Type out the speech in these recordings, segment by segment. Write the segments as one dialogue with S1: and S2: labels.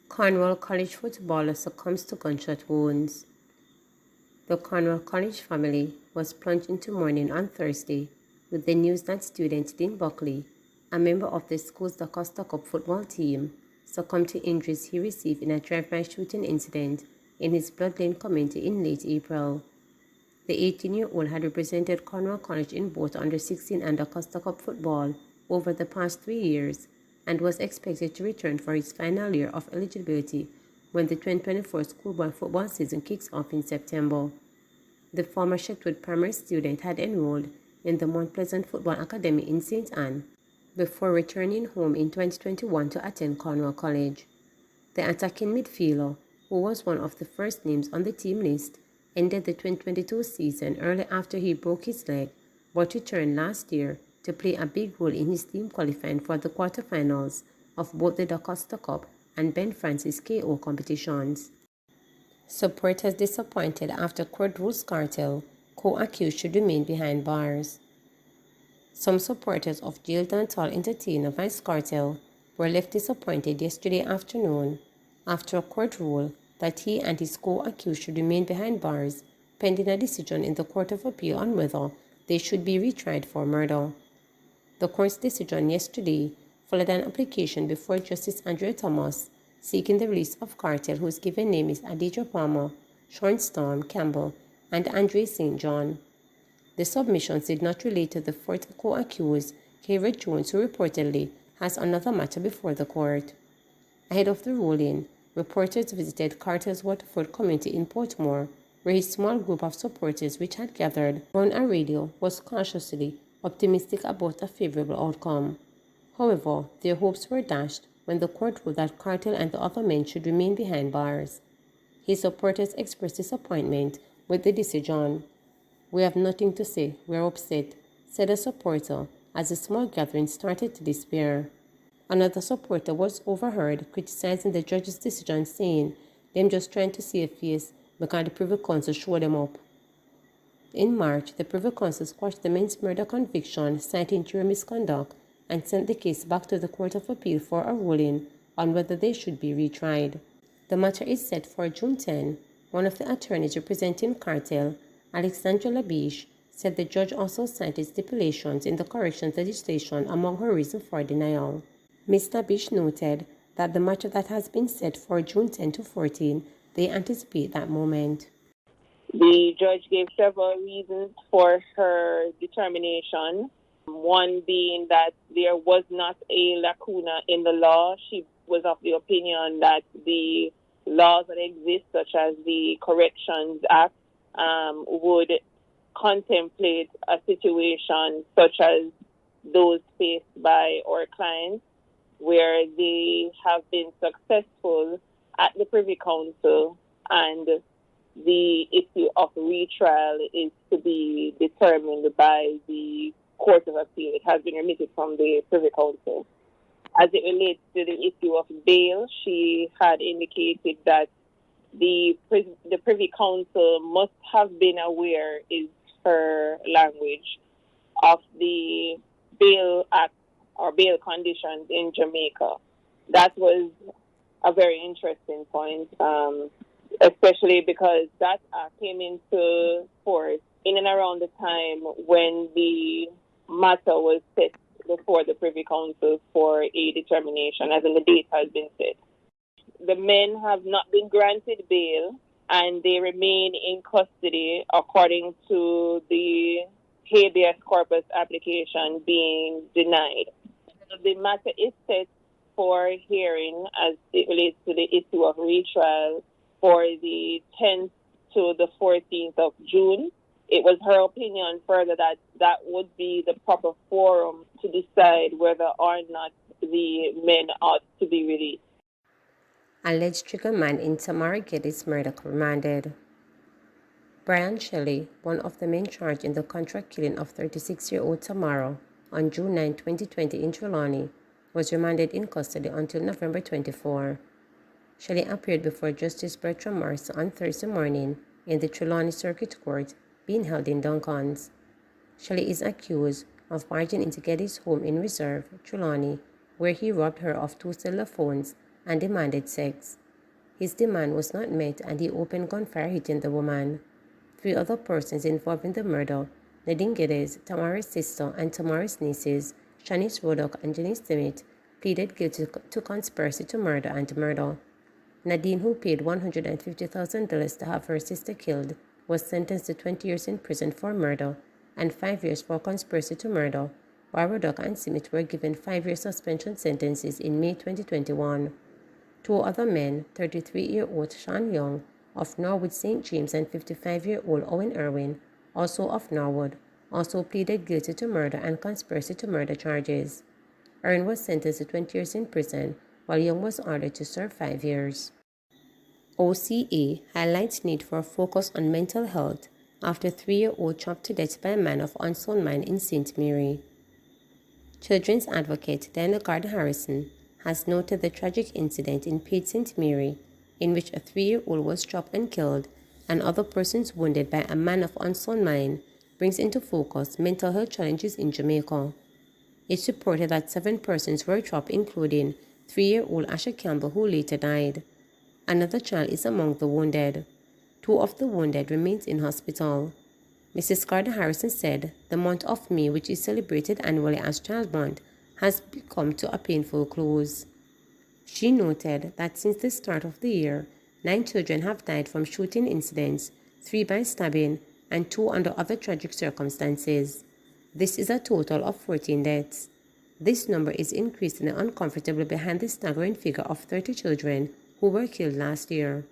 S1: Cornwall College footballer succumbs to gunshot wounds. The Cornwall College family was plunged into mourning on Thursday with the news that student Dean Buckley, a member of the school's Da Costa Cup football team, succumbed to injuries he received in a drive-by shooting incident in his Blood Lane community in late April. The 18-year-old had represented Cornwall College in both under-16 and Da Costa Cup football over the past 3 years and was expected to return for his final year of eligibility when the 2024 schoolboy football season kicks off in September. The former Shetwood primary student had enrolled in the Mount Pleasant Football Academy in St. Anne before returning home in 2021 to attend Cornwall College. The attacking midfielder, who was one of the first names on the team list, ended the 2022 season early after he broke his leg, but returned last year to play a big role in his team qualifying for the quarterfinals of both the Da Costa Cup and Ben Francis KO competitions. Supporters disappointed after court rules Cartel, co-accused, should remain behind bars. Some supporters of jailed dancehall entertainer Vice Cartel were left disappointed yesterday afternoon after a court ruled that he and his co-accused should remain behind bars pending a decision in the Court of Appeal on whether they should be retried for murder. The court's decision yesterday followed an application before Justice Andrea Thomas seeking the release of Cartel, whose given name is Adidja Palmer, Sean Storm Campbell, and Andre St. John. The submissions did not relate to the fourth co-accused, Kayra Jones, who reportedly has another matter before the court. Ahead of the ruling, reporters visited Cartel's Waterford community in Portmore, where his small group of supporters, which had gathered around a radio, was cautiously optimistic about a favorable outcome. However, their hopes were dashed when the court ruled that Cartel and the other men should remain behind bars. His supporters expressed disappointment with the decision. "We have nothing to say, we're upset," said a supporter as the small gathering started to despair. Another supporter was overheard criticizing the judge's decision, saying, "Them just trying to save face because the Privy Council showed them up." In March, the Privy Council squashed the men's murder conviction, citing jury misconduct, and sent the case back to the Court of Appeal for a ruling on whether they should be retried. The matter is set for June 10. One of the attorneys representing Cartel, Alexandra Labiche, said the judge also cited stipulations in the corrections legislation among her reasons for denial. Ms. Labiche noted that the matter that has been set for June 10 to 14, they anticipate that moment.
S2: The judge gave several reasons for her determination, one being that there was not a lacuna in the law. She was of the opinion that the laws that exist, such as the Corrections Act, would contemplate a situation such as those faced by our clients, where they have been successful at the Privy Council and the issue of retrial is to be determined by the Court of Appeal. It has been remitted from the Privy Council. As it relates to the issue of bail, she had indicated that the Privy Council must have been aware, is her language, of the bail act or bail conditions in Jamaica. That was a very interesting point, especially because that act came into force in and around the time when the matter was set before the Privy Council for a determination, as in the date has been set. The men have not been granted bail and they remain in custody according to the habeas corpus application being denied. The matter is set for hearing as it relates to the issue of retrial for the 10th to the 14th of June. It was her opinion further that that would be the proper forum to decide whether or not the men ought to be released.
S1: Alleged triggerman in Tamara Geddes murder remanded. Brian Shelley, one of the men charged in the contract killing of 36-year-old Tamara on June 9, 2020 in Trelawney, was remanded in custody until November 24. Shelley appeared before Justice Bertram Morrison on Thursday morning in the Trelawney Circuit Court being held in Duncans. Shelley is accused of barging into Getty's home in Reserve, Trelawney, where he robbed her of 2 cellular phones and demanded sex. His demand was not met and he opened gunfire, hitting the woman. 3 other persons involved in the murder, Nadine Geddes, Tamara's sister, and Tamara's nieces, Shanice Roddock and Janice Dimmitt, pleaded guilty to conspiracy to murder and murder. Nadine, who paid $150,000 to have her sister killed, was sentenced to 20 years in prison for murder and 5 years for conspiracy to murder, while Roddock and Dimmitt were given 5-year suspension sentences in May 2021. 2 other men, 33-year-old Sean Young of Norwood St. James and 55-year-old Owen Irwin, also of Norwood, also pleaded guilty to murder and conspiracy to murder charges. Irwin was sentenced to 20 years in prison, while Young was ordered to serve 5 years. OCA highlights need for a focus on mental health after 3-year-old chopped to death by a man of unsound mind in St. Mary. Children's advocate Diana Gardner Harrison has noted the tragic incident in Pate St. Mary, in which a 3-year-old was chopped and killed and other persons wounded by a man of unsound mind, brings into focus mental health challenges in Jamaica. It's reported that 7 persons were chopped, including 3-year-old Asher Campbell, who later died. Another child is among the wounded. 2 of the wounded remains in hospital. Mrs. Gardner Harrison said the month of May, which is celebrated annually as Child Month, has come to a painful close. She noted that since the start of the year, 9 children have died from shooting incidents, 3 by stabbing, and 2 under other tragic circumstances. This is a total of 14 deaths. This number is increasingly uncomfortable behind the staggering figure of 30 children who were killed last year.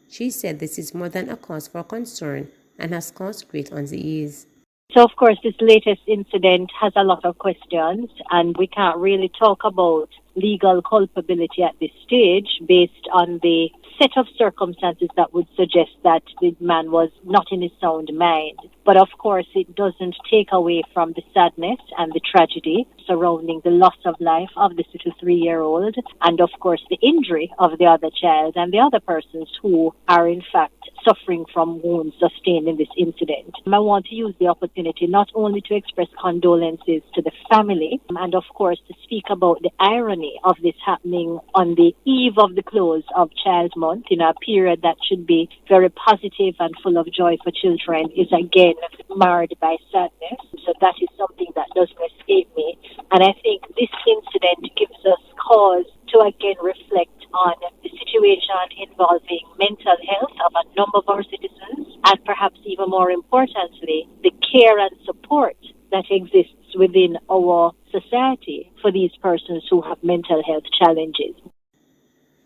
S1: She said this is more than a cause for concern and has caused great unease.
S3: So, of course, this latest incident has a lot of questions, and we can't really talk about legal culpability at this stage based on the set of circumstances that would suggest that the man was not in his sound mind. But, of course, it doesn't take away from the sadness and the tragedy surrounding the loss of life of this little 3-year-old and, of course, the injury of the other child and the other persons who are, in fact, suffering from wounds sustained in this incident. I want to use the opportunity not only to express condolences to the family and, of course, to speak about the irony of this happening on the eve of the close of Child Month in a period that should be very positive and full of joy for children is again marred by sadness. So that is something that doesn't escape me. And I think this incident gives us cause to again reflect on the situation involving mental health of a number of our citizens, and perhaps even more importantly, the care and support that exists within our society for these persons who have mental health challenges.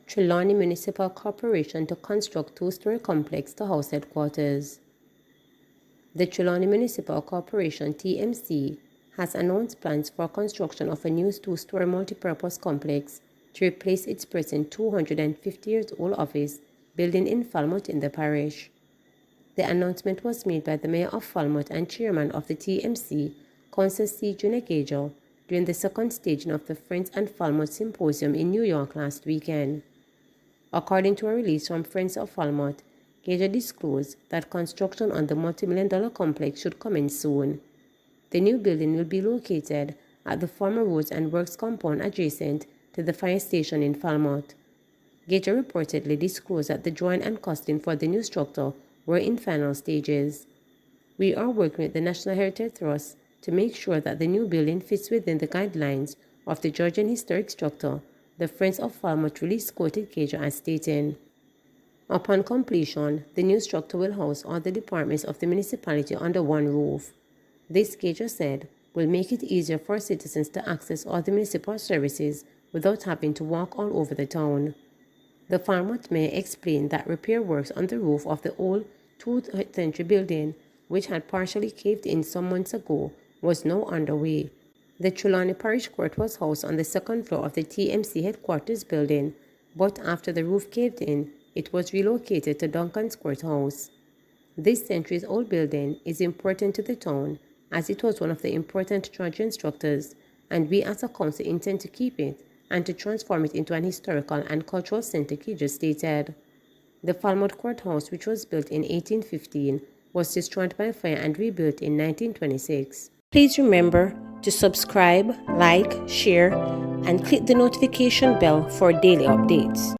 S1: Trelawney Municipal Corporation to construct 2-story complex to house headquarters. The Trelawney Municipal Corporation, TMC, has announced plans for construction of a new 2-story multipurpose complex to replace its present 250-year-old office building in Falmouth in the parish. The announcement was made by the Mayor of Falmouth and Chairman of the TMC, Councillor C. Junior Gager, during the second staging of the Friends and Falmouth Symposium in New York last weekend. According to a release from Friends of Falmouth, Gager disclosed that construction on the multi-million-dollar complex should commence soon. The new building will be located at the former Roads and Works compound adjacent to the fire station in Falmouth. Gager reportedly disclosed that the drawing and costing for the new structure were in final stages. We are working with the National Heritage Trust to make sure that the new building fits within the guidelines of the Georgian historic structure, the Friends of Falmouth release quoted Gager as stating. Upon completion, the new structure will house all the departments of the municipality under one roof. This, Gager said, will make it easier for citizens to access all the municipal services without having to walk all over the town. The Falmouth Mayor explained that repair works on the roof of the old 2th century building, which had partially caved in some months ago, was now underway. The Trelawney Parish Court was housed on the 2nd floor of the TMC headquarters building, but after the roof caved in, it was relocated to Duncan's Courthouse. This centuries-old building is important to the town as it was one of the important Georgian structures, and we as a council intend to keep it and to transform it into an historical and cultural center, Gager stated. The Falmouth Courthouse, which was built in 1815, was destroyed by fire and rebuilt in 1926. Please remember to subscribe, like, share, and click the notification bell for daily updates.